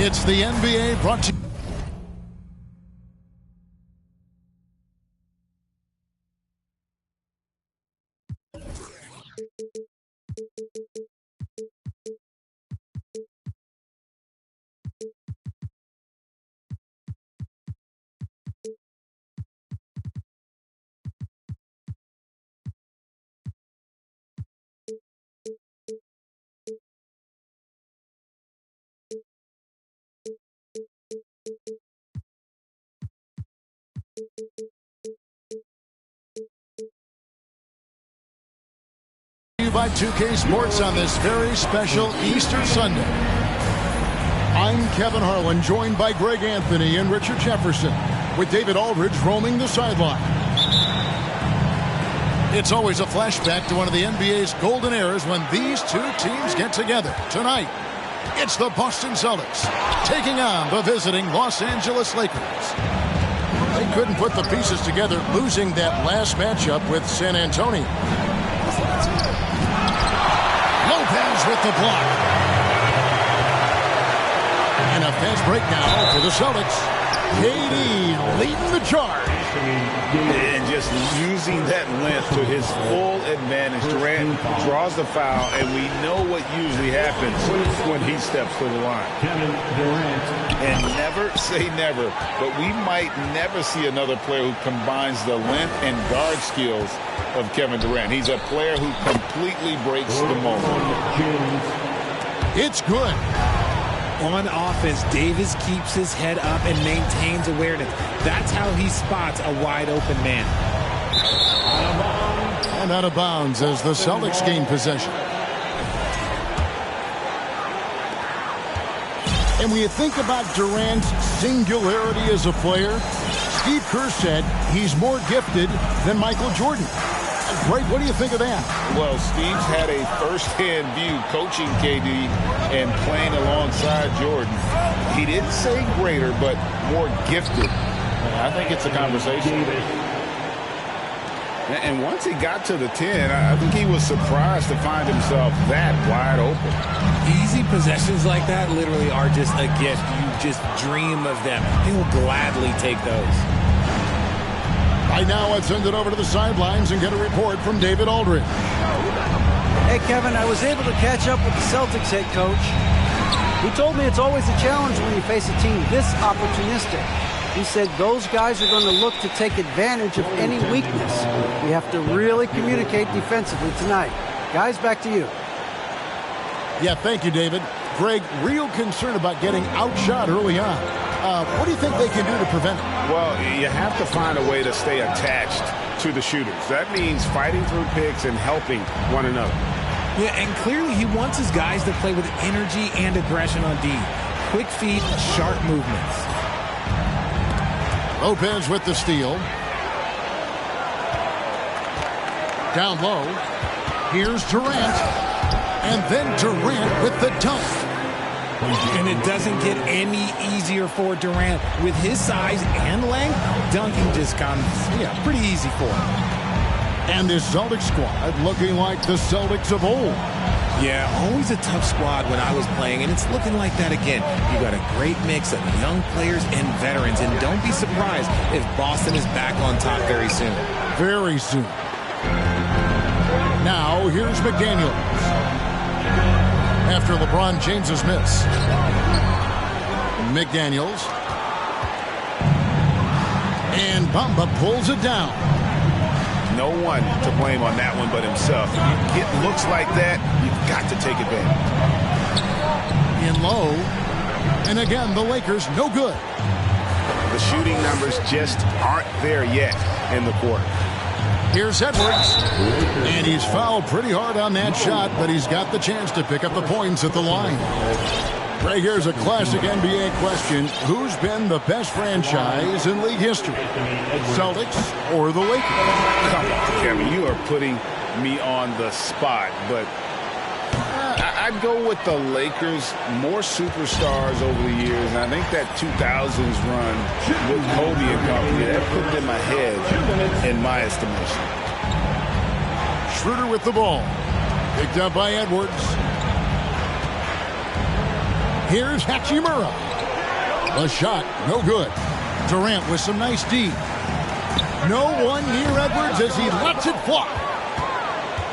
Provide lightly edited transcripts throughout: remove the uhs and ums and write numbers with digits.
It's the NBA brought to you. By 2K Sports on this very special Easter Sunday. I'm Kevin Harlan, joined by Greg Anthony and Richard Jefferson, with David Aldridge roaming the sideline. It's always a flashback to one of the NBA's golden eras when these two teams get together. Tonight, it's the Boston Celtics taking on the visiting Los Angeles Lakers. They couldn't put the pieces together, losing that last matchup with San Antonio. Lopez with the block. And a fast break now for the Celtics. KD leading the charge. And just using that length to his full advantage. Durant draws the foul, and we know what usually happens when he steps to the line. And never say never, but we might never see another player who combines the length and guard skills of Kevin Durant. He's a player who completely breaks the mold. It's good. On offense, Davis keeps his head up and maintains awareness. That's how he spots a wide-open man. And out of bounds as the Celtics gain possession. And when you think about Durant's singularity as a player, Steve Kerr said he's more gifted than Michael Jordan. Greg, what do you think of that? Well, Steve's had a first-hand view coaching KD and playing alongside Jordan. He didn't say greater, but more gifted. I think it's a conversation. And once he got to the 10, I think he was surprised to find himself that wide open. Easy possessions like that literally are just a gift. You just dream of them. He will gladly take those. Right now, let's send it over to the sidelines and get a report from David Aldridge. Hey, Kevin, I was able to catch up with the Celtics head coach. He told me it's always a challenge when you face a team this opportunistic. He said those guys are going to look to take advantage of any weakness. We have to really communicate defensively tonight. Guys, back to you. Yeah, thank you, David. Greg, real concern about getting outshot early on. What do you think they can do to prevent it? Well, you have to find a way to stay attached to the shooters. That means fighting through picks and helping one another. Yeah, and clearly he wants his guys to play with energy and aggression on D. Quick feet, sharp movements. Lopez with the steal. Down low. Here's Durant. And then Durant with the dunk. And it doesn't get any easier for Durant. With his size and length, dunking just comes pretty easy for him. And this Celtics squad looking like the Celtics of old. Yeah, always a tough squad when I was playing, and it's looking like that again. You got a great mix of young players and veterans, and don't be surprised if Boston is back on top very soon. Very soon. Now, here's McDaniels. After LeBron James's miss. McDaniels. And Bamba pulls it down. No one to blame on that one but himself. If you get looks like that, you've got to take advantage. In low. And again, the Lakers no good. The shooting numbers just aren't there yet in the quarter. Here's Edwards. And he's fouled pretty hard on that shot, but he's got the chance to pick up the points at the line. Right, here's a classic NBA question. Who's been the best franchise in league history? Celtics or the Lakers? Come on, Kevin, you are putting me on the spot, but I'd go with the Lakers. More superstars over the years, and I think that 2000s run with Kobe and company, that put them ahead in my estimation. Schroeder with the ball. Picked up by Edwards. Here's Hachimura. A shot, no good. Durant with some nice D. No one near Edwards as he lets it fly.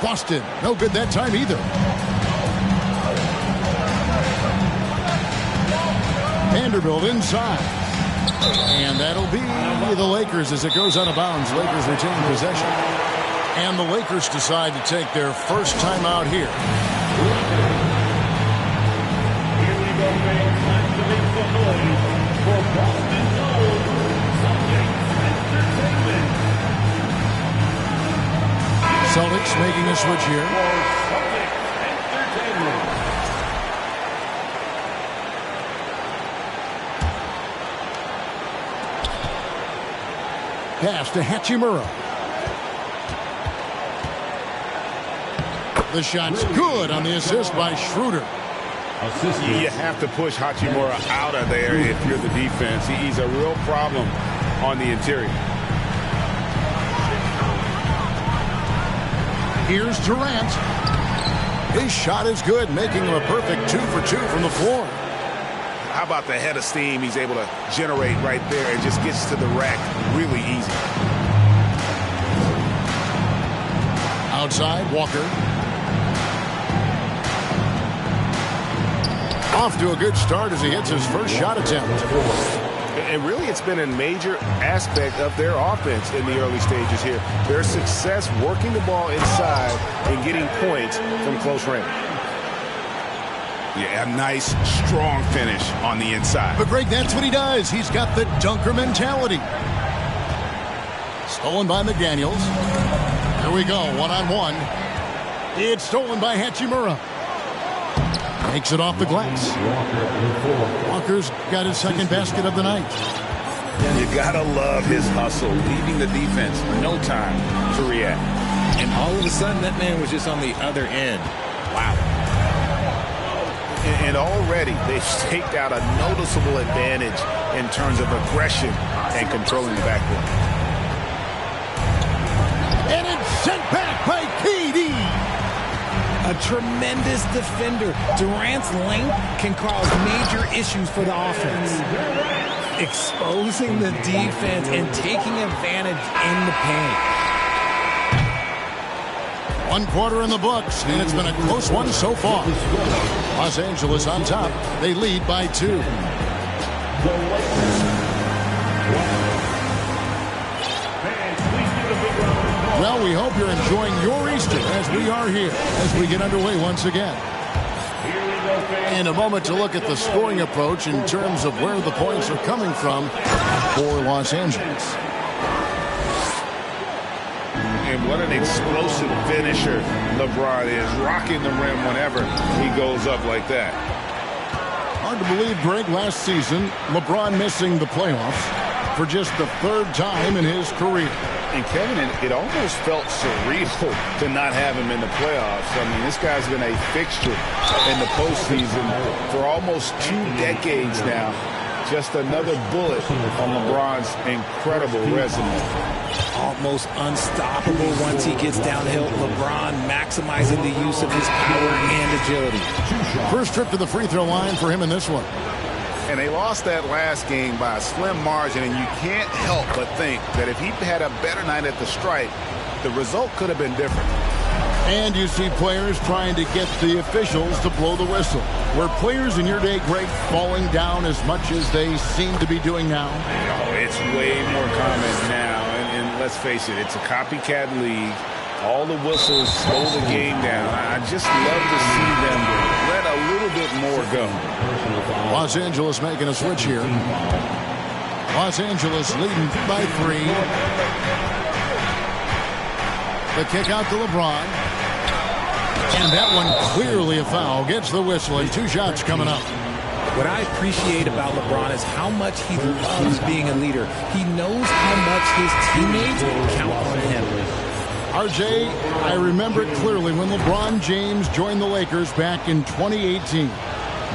Boston, no good that time either. Vanderbilt inside. And that'll be the Lakers as it goes out of bounds. Lakers retain possession. And the Lakers decide to take their first time out here. Here we go, fans. Time to make some noise for Boston Celtics making a switch here. Pass to Hachimura. The shot's good on the assist by Schroeder. You have to push Hachimura out of there if you're the defense. He's a real problem on the interior. Here's Durant. His shot is good, making him a perfect 2 for 2 from the floor. How about the head of steam he's able to generate right there and just gets to the rack really easy. Outside, Walker. Off to a good start as he hits his first shot attempt. And really, it's been a major aspect of their offense in the early stages here. Their success working the ball inside and getting points from close range. Yeah, a nice, strong finish on the inside. But, Greg, that's what he does. He's got the dunker mentality. Stolen by McDaniels. Here we go, one-on-one. It's stolen by Hachimura. Makes it off the glass. Walker's got his second basket of the night. You gotta love his hustle, leaving the defense no time to react. And all of a sudden, that man was just on the other end. Wow. And already they've staked out a noticeable advantage in terms of aggression and controlling the backcourt. And it's sent back by KD. A tremendous defender. Durant's length can cause major issues for the offense. Exposing the defense and taking advantage in the paint. 1 quarter in the books, and it's been a close one so far. Los Angeles on top. They lead by 2. Well, we hope you're enjoying your Easter as we are here as we get underway once again. In a moment to look at the scoring approach in terms of where the points are coming from for Los Angeles. And what an explosive finisher LeBron is, rocking the rim whenever he goes up like that. Hard to believe, Greg, last season, LeBron missing the playoffs for just the 3rd time in his career. And Kevin, it almost felt surreal to not have him in the playoffs. I mean, this guy's been a fixture in the postseason for almost 2 decades now. Just another bullet on LeBron's incredible resume. Almost unstoppable once he gets downhill. LeBron maximizing the use of his power and agility. First trip to the free throw line for him in this one. And they lost that last game by a slim margin, and you can't help but think that if he had a better night at the stripe, the result could have been different. And you see players trying to get the officials to blow the whistle. Were players in your day, Greg, falling down as much as they seem to be doing now? Oh, it's way more common now. And let's face it, it's a copycat league. All the whistles slow the game down. I just love to see them let a little bit more go. Los Angeles making a switch here. Los Angeles leading by 3. The kick out to LeBron. And that one clearly a foul. Gets the whistle and 2 shots coming up. What I appreciate about LeBron is how much he loves being a leader. He knows how much his teammates count on him. RJ, I remember it clearly when LeBron James joined the Lakers back in 2018.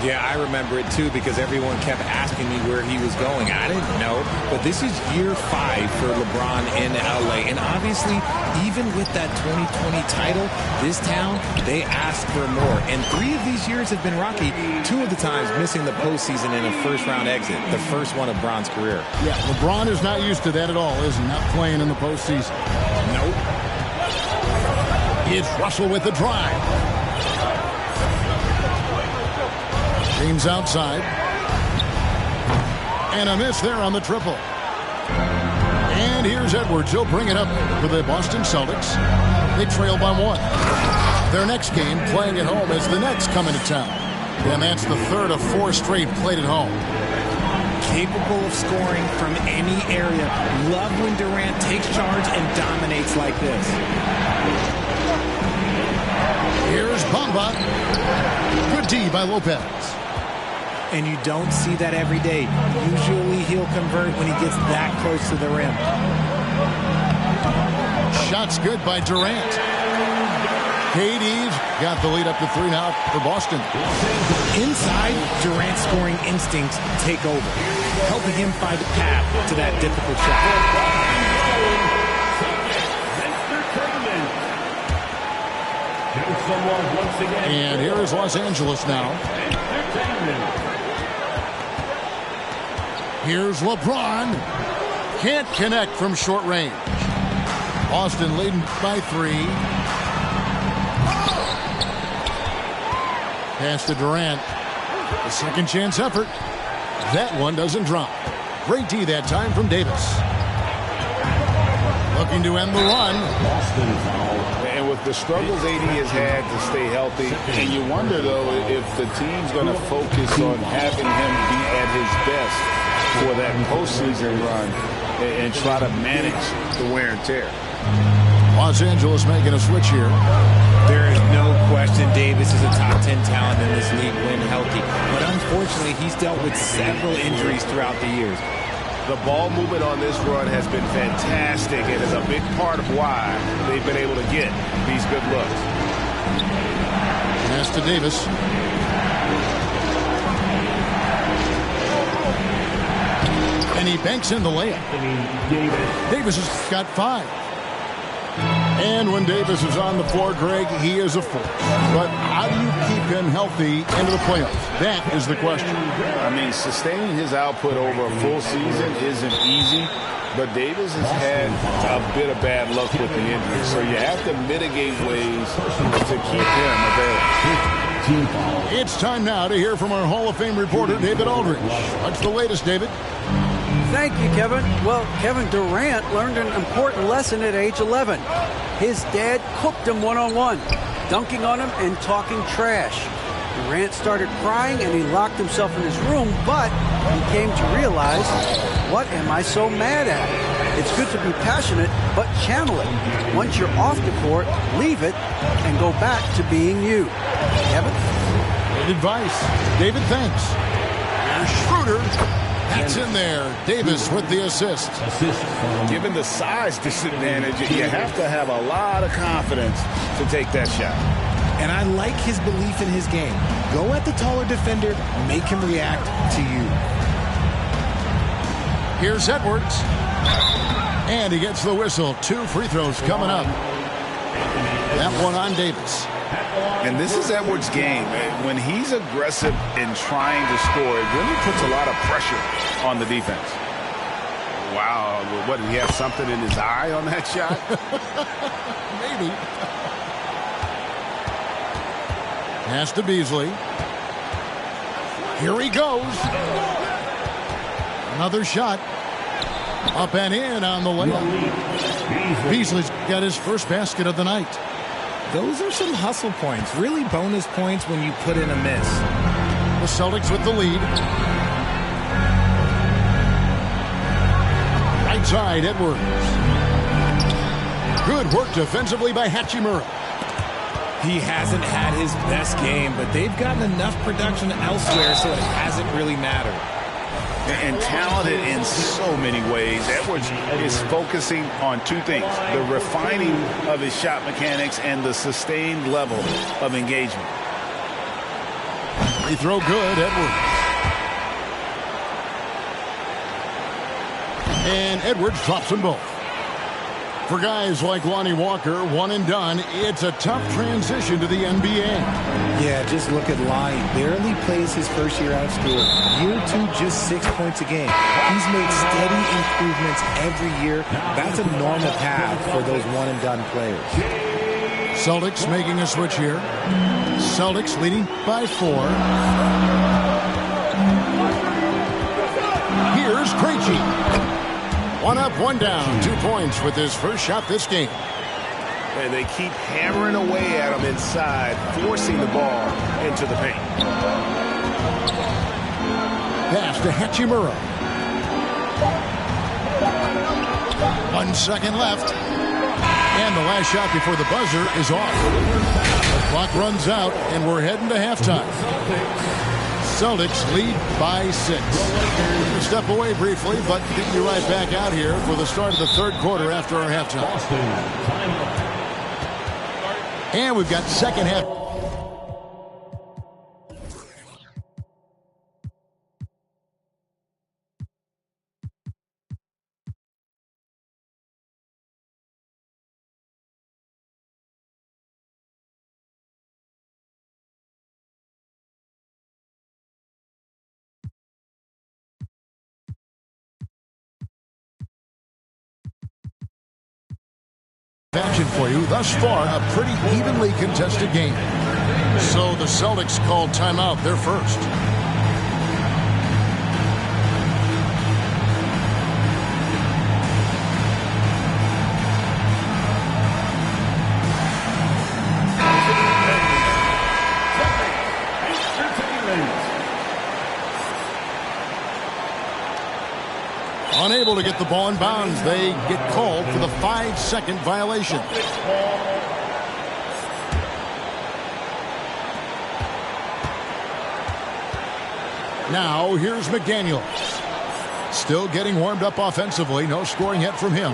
Yeah, I remember it too because everyone kept asking me where he was going. I didn't know, but this is year 5 for LeBron in LA. And obviously, even with that 2020 title, this town, they asked for more. And 3 of these years have been rocky, 2 of the times missing the postseason in a first-round exit, the first one of Bron's career. Yeah, LeBron is not used to that at all, is he? Not playing in the postseason. Nope. It's Russell with the drive. James outside. And a miss there on the triple. And here's Edwards. He'll bring it up for the Boston Celtics. They trail by 1. Their next game, playing at home, as the Nets come into town. And that's the 3rd of 4 straight played at home. Capable of scoring from any area. Love when Durant takes charge and dominates like this. Here's Bamba. Good D by Lopez. And you don't see that every day. Usually he'll convert when he gets that close to the rim. Shots good by Durant. KD's got the lead up to 3 now for Boston. Inside, Durant's scoring instincts take over, helping him find a path to that difficult shot. And here is Los Angeles now. Here's LeBron. Can't connect from short range. Boston leading by 3. Pass to Durant. The second chance effort. That one doesn't drop. Great D that time from Davis. Looking to end the run. And with the struggles AD has had to stay healthy, and you wonder, though, if the team's going to focus on having him be at his best for that postseason run and try to manage the wear and tear. Los Angeles making a switch here. There is no question Davis is a top 10 talent in this league when healthy. But unfortunately, he's dealt with several injuries throughout the years. The ball movement on this run has been fantastic and is a big part of why they've been able to get these good looks. Pass to Davis. And he banks in the layup. Davis has got 5. And when Davis is on the floor, Greg, he is a force. But how do you keep him healthy into the playoffs? That is the question. I mean, sustaining his output over a full season isn't easy, but Davis has had a bit of bad luck with the injury, so you have to mitigate ways to keep him available. It's time now to hear from our Hall of Fame reporter, David Aldridge. What's the latest, David? Thank you, Kevin. Well, Kevin Durant learned an important lesson at age 11. His dad cooked him one-on-one, dunking on him and talking trash. Durant started crying and he locked himself in his room, but he came to realize, what am I so mad at? It's good to be passionate, but channel it. Once you're off the court, leave it and go back to being you. Kevin? Good advice. David, thanks. Here's Schroeder. That's in there. Davis with the assist. Given the size disadvantage, you have to have a lot of confidence to take that shot. And I like his belief in his game. Go at the taller defender, make him react to you. Here's Edwards. And he gets the whistle. 2 free throws coming up. That one on Davis. And this is Edwards' game. When he's aggressive in trying to score, it really puts a lot of pressure on the defense. Wow. What, did he have something in his eye on that shot? Maybe. Pass to Beasley. Here he goes. Another shot. Up and in on the layup. Beasley's got his first basket of the night. Those are some hustle points. Really bonus points when you put in a miss. The Celtics with the lead. Right side, Edwards. Good work defensively by Hachimura. He hasn't had his best game, but they've gotten enough production elsewhere, so it hasn't really mattered. And talented in so many ways. Edwards is focusing on 2 things: the refining of his shot mechanics and the sustained level of engagement. Free throw good, Edwards. And Edwards drops them both. For guys like Lonnie Walker, one and done, it's a tough transition to the NBA. Yeah, just look at Lonnie. Barely plays his first year out of school. Year 2, just 6 points a game. He's made steady improvements every year. That's a normal path for those one-and-done players. Celtics making a switch here. Celtics leading by 4. Here's Krejci. 1 up, 1 down. 2 points with his first shot this game. And they keep hammering away at him inside, forcing the ball into the paint. Pass to Hachimura. 1 second left. And the last shot before the buzzer is off. The clock runs out, and we're heading to halftime. Celtics lead by 6. Step away briefly, but get you right back out here for the start of the third quarter after our halftime. And we've got second half. Action for you. Thus far, a pretty evenly contested game. So the Celtics called timeout. They're first. Unable to get the ball in bounds. They get called for the 5-second violation. Now here's McDaniels. Still getting warmed up offensively. No scoring yet from him.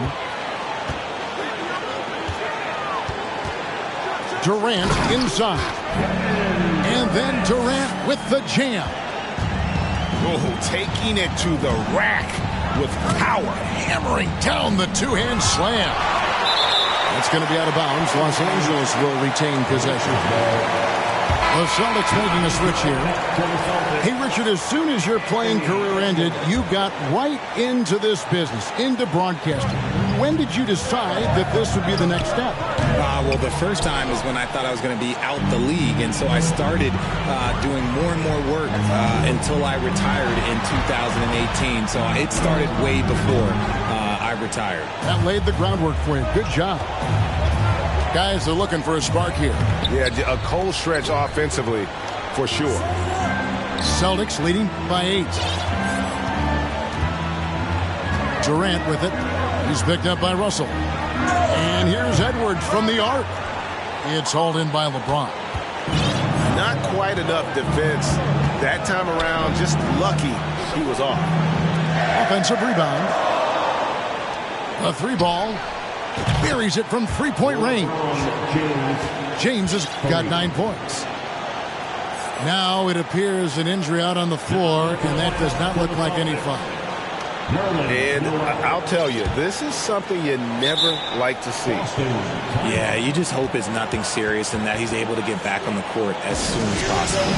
Durant inside. And then Durant with the jam. Oh, taking it to the rack with power, hammering down the two-hand slam. That's going to be out of bounds. Los Angeles will retain possession. The Celtics making a switch here. Hey, Richard, as soon as your playing career ended, you got right into this business, into broadcasting. When did you decide that this would be the next step? Well, the first time is when I thought I was going to be out the league, and so I started doing more and more work until I retired in 2018. So it started way before I retired. That laid the groundwork for you. Good job. Guys are looking for a spark here. Yeah, a cold stretch offensively, for sure. Celtics leading by 8. Durant with it. He's picked up by Russell. And here's Edwards from the arc. It's hauled in by LeBron. Not quite enough defense that time around. Just lucky he was off. Offensive rebound. A 3-ball. Buries it from 3-point range. James has got 9 points. Now it appears an injury out on the floor, and that does not look like any fun. And I'll tell you, this is something you never like to see. Yeah, you just hope it's nothing serious and that he's able to get back on the court as soon as possible.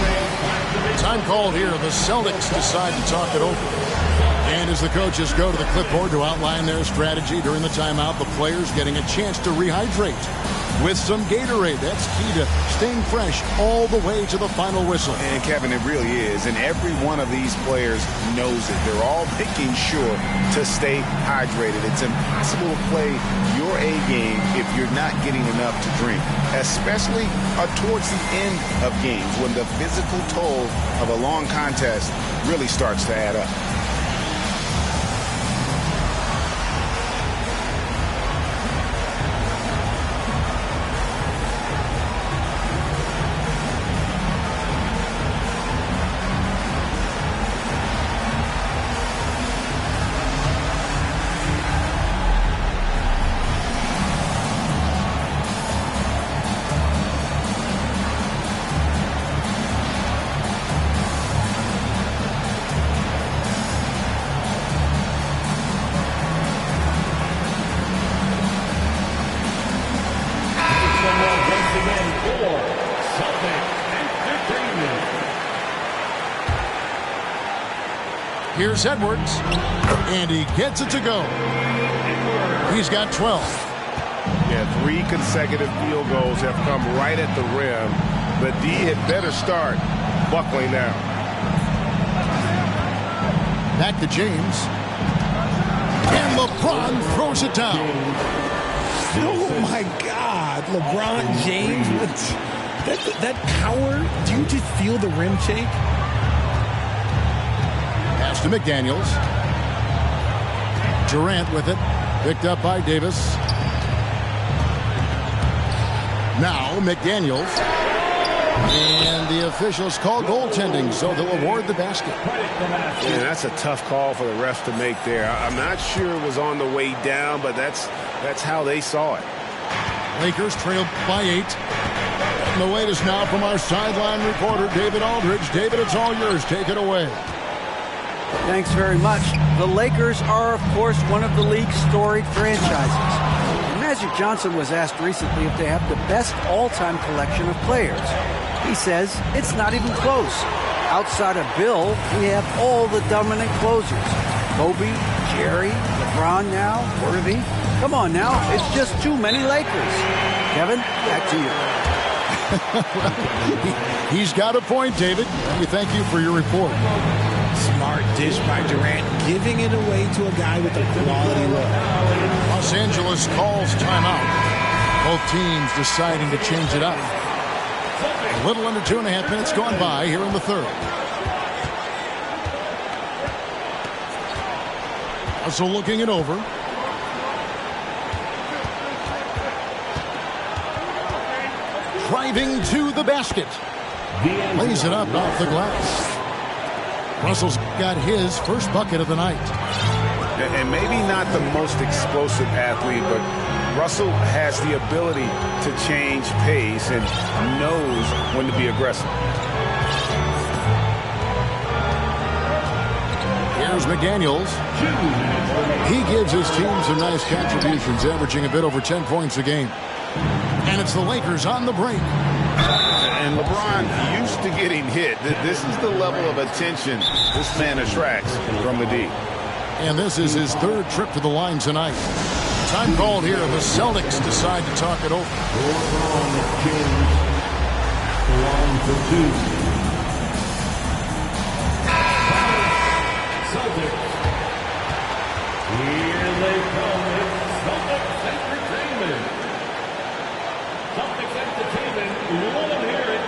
Time called here. The Celtics decide to talk it over. And as the coaches go to the clipboard to outline their strategy during the timeout, the players getting a chance to rehydrate with some Gatorade. That's key to staying fresh all the way to the final whistle. And Kevin, it really is. And every one of these players knows it. They're all making sure to stay hydrated. It's impossible to play your A game if you're not getting enough to drink, especially towards the end of games when the physical toll of a long contest really starts to add up. Here's Edwards, and he gets it to go. He's got 12. Yeah, 3 consecutive field goals have come right at the rim. The D had better start buckling now. Back to James. And LeBron throws it down. Oh, my God. LeBron James. That power. Do you just feel the rim shake? Pass to McDaniels. Durant with it. Picked up by Davis. Now McDaniels. And the officials call goaltending, so they'll award the basket. Yeah, that's a tough call for the refs to make there. I'm not sure it was on the way down, but that's how they saw it. Lakers trailed by 8. And the wait is now from our sideline reporter, David Aldridge. David, it's all yours. Take it away. Thanks very much. The Lakers are, of course, one of the league's storied franchises. Magic Johnson was asked recently if they have the best all-time collection of players. He says it's not even close. Outside of Bill, we have all the dominant closers. Kobe, Jerry, LeBron now, Worthy. Come on now, it's just too many Lakers. Kevin, back to you. He's got a point, David. We thank you for your report. Smart dish by Durant, giving it away to a guy with a quality look. Los Angeles calls timeout. Both teams deciding to change it up. A little under 2.5 minutes gone by here in the third. Russell looking it over. Driving to the basket. Lays it up off the glass. Russell's got his first bucket of the night. And maybe not the most explosive athlete, but Russell has the ability to change pace and knows when to be aggressive. Here's McDaniels. He gives his team some nice contributions, averaging a bit over 10 points a game. And it's the Lakers on the break. And LeBron used to getting hit. This is the level of attention this man attracts from the D. And this is his third trip to the line tonight. Time called here. The Celtics decide to talk it over. Celtics. Here they come. It's Celtics Entertainment. Celtics Entertainment. You want to hear it.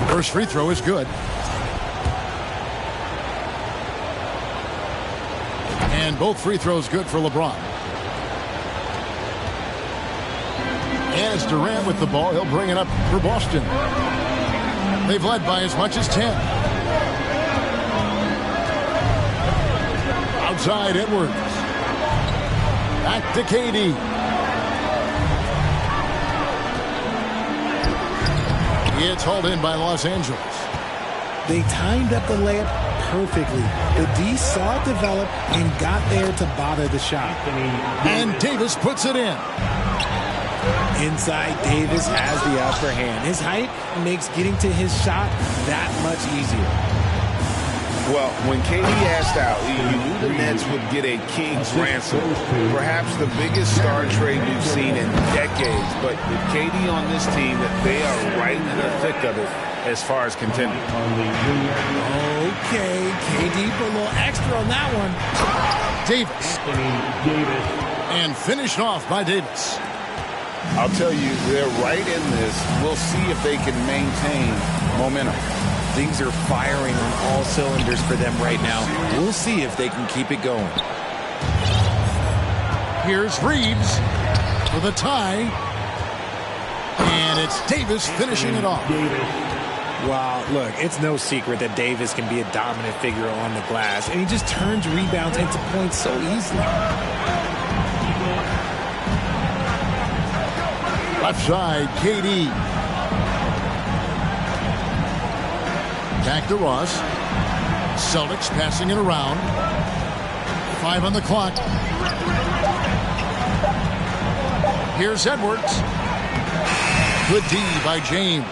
First free throw is good. And both free throws good for LeBron. And it's Durant with the ball. He'll bring it up for Boston. They've led by as much as 10. Outside Edwards. Back to KD. It's hauled in by Los Angeles. They timed up the layup perfectly. The D saw it develop and got there to bother the shot. And Davis puts it in. Inside, Davis has the upper hand. His height makes getting to his shot that much easier. Well, when KD asked out, you knew the Nets would get a king's ransom. Perhaps the biggest star trade we've seen in decades. But with KD on this team, that they are right in the thick of it as far as contending. Okay, KD put a little extra on that one. Davis. And finished off by Davis. I'll tell you, they're right in this. We'll see if they can maintain momentum. Things are firing on all cylinders for them right now. We'll see if they can keep it going. Here's Reeves for the tie. And it's Davis finishing it off. Wow, look, it's no secret that Davis can be a dominant figure on the glass. And he just turns rebounds into points so easily. Left side, KD. Back to Ross. Celtics passing it around. 5 on the clock. Here's Edwards. Good D by James.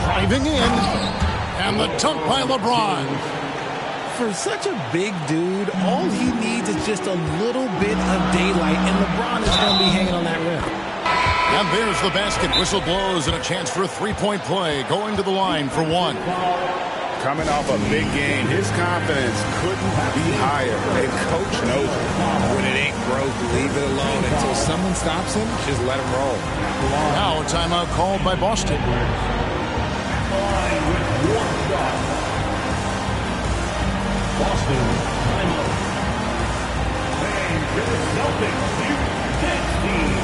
Driving in. And the dunk by LeBron. For such a big dude, all he needs is just a little bit of daylight, and LeBron is going to be hanging on that rim. And there's the basket. Whistle blows and a chance for a three-point play. Going to the line for one. Coming off a big game, his confidence couldn't be higher. And coach knows it. When it ain't broke, leave it alone. Until someone stops him, just let him roll. Now a timeout called by Boston. Boston, timeout. And your Celtics, you next team.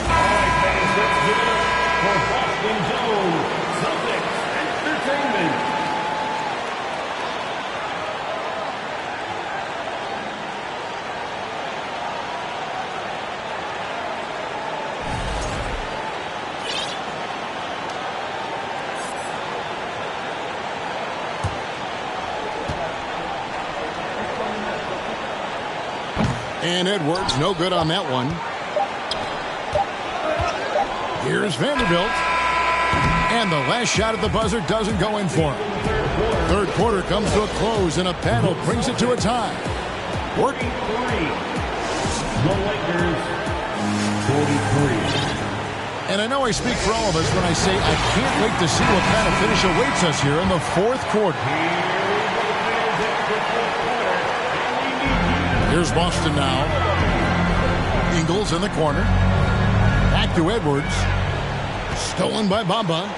All right, fans, let's give it up for Boston's own Celtics Entertainment. And Edwards, no good on that one. Here's Vanderbilt. And the last shot at the buzzer doesn't go in for him. Third quarter comes to a close, and a panel brings it to a tie. Work. The Lakers, 43. And I know I speak for all of us when I say I can't wait to see what kind of finish awaits us here in the fourth quarter. Here's Boston now. Ingles in the corner. Back to Edwards. Stolen by Bamba.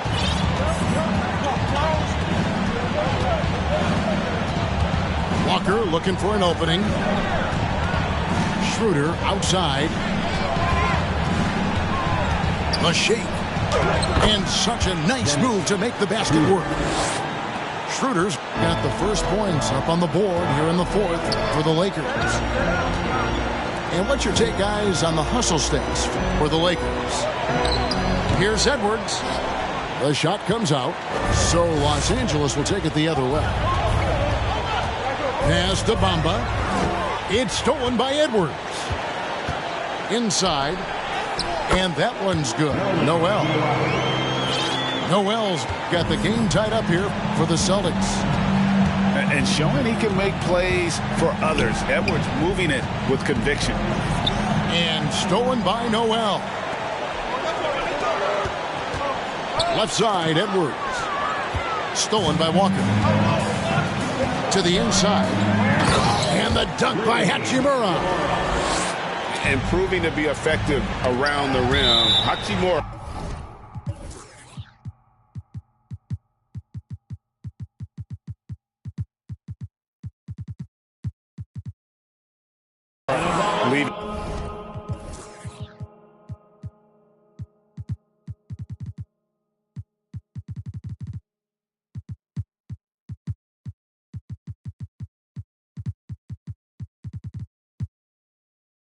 Walker looking for an opening. Schroeder outside. A shake. And such a nice move to make the basket work. Schroeder's got the first points up on the board here in the fourth for the Lakers. And what's your take, guys, on the hustle stakes for the Lakers? Here's Edwards. The shot comes out, so Los Angeles will take it the other way. Pass to Bamba. It's stolen by Edwards. Inside. And that one's good. Noel. Noel's got the game tied up here for the Celtics. And showing he can make plays for others. Edwards moving it with conviction. And stolen by Noel. Left side, Edwards. Stolen by Walker. To the inside. And the dunk by Hachimura. And proving to be effective around the rim. Hachimura. Lead.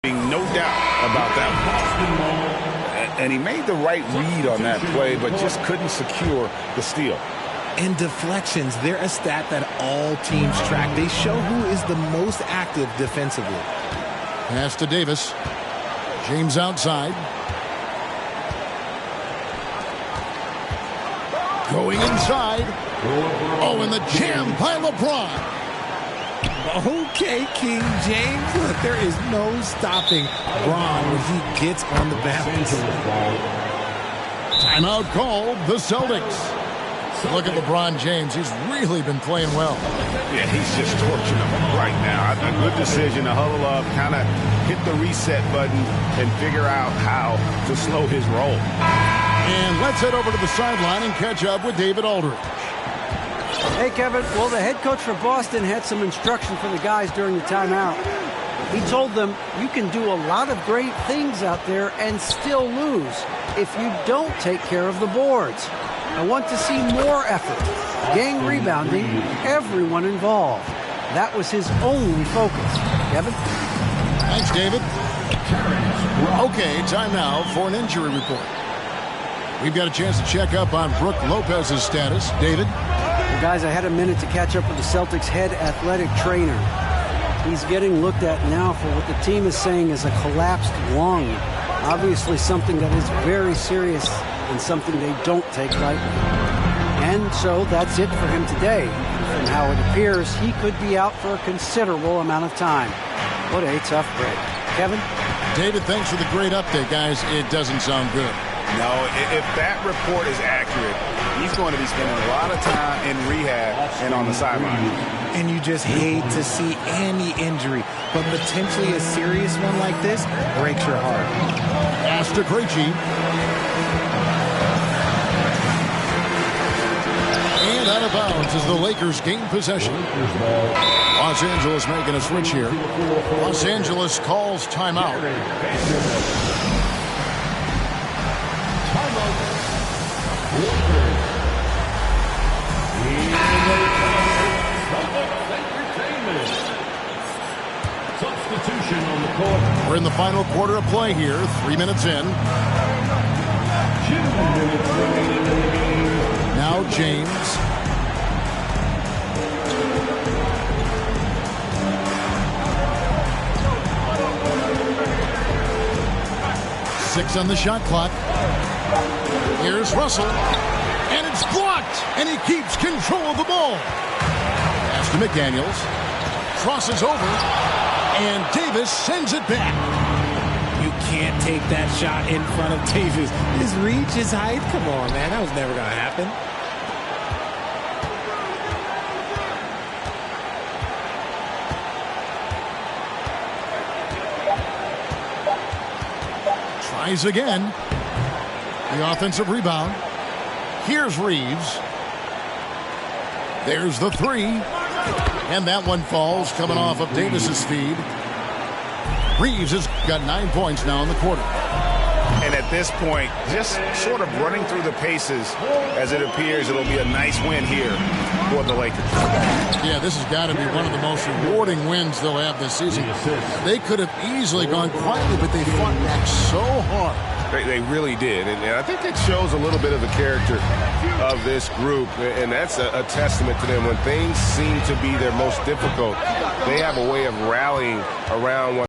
No doubt about that one. And he made the right read on that play, but just couldn't secure the steal. And deflections, they're a stat that all teams track. They show who is the most active defensively. Pass to Davis. James outside. Going inside. Oh, and the jam by LeBron. Okay, King James. Look, there is no stopping Bron when he gets on the bounce. Timeout called the Celtics. Look at LeBron James. He's really been playing well. Yeah, he's just torching them right now. A good decision to huddle up, kind of hit the reset button, and figure out how to slow his roll. And let's head over to the sideline and catch up with David Aldridge. Hey, Kevin. Well, the head coach for Boston had some instruction for the guys during the timeout. He told them, you can do a lot of great things out there and still lose if you don't take care of the boards. I want to see more effort, gang rebounding, everyone involved. That was his only focus. Kevin? Thanks, David. Okay, time now for an injury report. We've got a chance to check up on Brook Lopez's status. David? Well, guys, I had a minute to catch up with the Celtics head athletic trainer. He's getting looked at now for what the team is saying is a collapsed lung. Obviously something that is very serious and something they don't take lightly. And so that's it for him today. From how it appears, he could be out for a considerable amount of time. What a tough break. Kevin? David, thanks for the great update, guys. It doesn't sound good. No, if that report is accurate, he's going to be spending a lot of time in rehab and on the sideline. And you just hate to see any injury, but potentially a serious one like this breaks your heart. Pass to Krejci. And out of bounds as the Lakers gain possession. Los Angeles making a switch here. Los Angeles calls timeout. Substitution on the court. We're in the final quarter of play here. 3 minutes in. 2 minutes remaining in the game. Now James. Six on the shot clock. Here's Russell. And it's blocked. And he keeps control of the ball. Pass to McDaniels. Crosses over. And Davis sends it back. You can't take that shot in front of Davis. His reach, his height. Come on, man. That was never going to happen. Tries again. The offensive rebound. Here's Reeves. There's the three. And that one falls, coming off of Davis's feed. Reeves has got 9 points now in the quarter. And at this point, just sort of running through the paces, as it appears it'll be a nice win here for the Lakers. Yeah, this has got to be one of the most rewarding wins they'll have this season. They could have easily gone quietly, but they fought back so hard. They really did, and I think it shows a little bit of the character of this group, and that's a testament to them. When things seem to be their most difficult, they have a way of rallying around one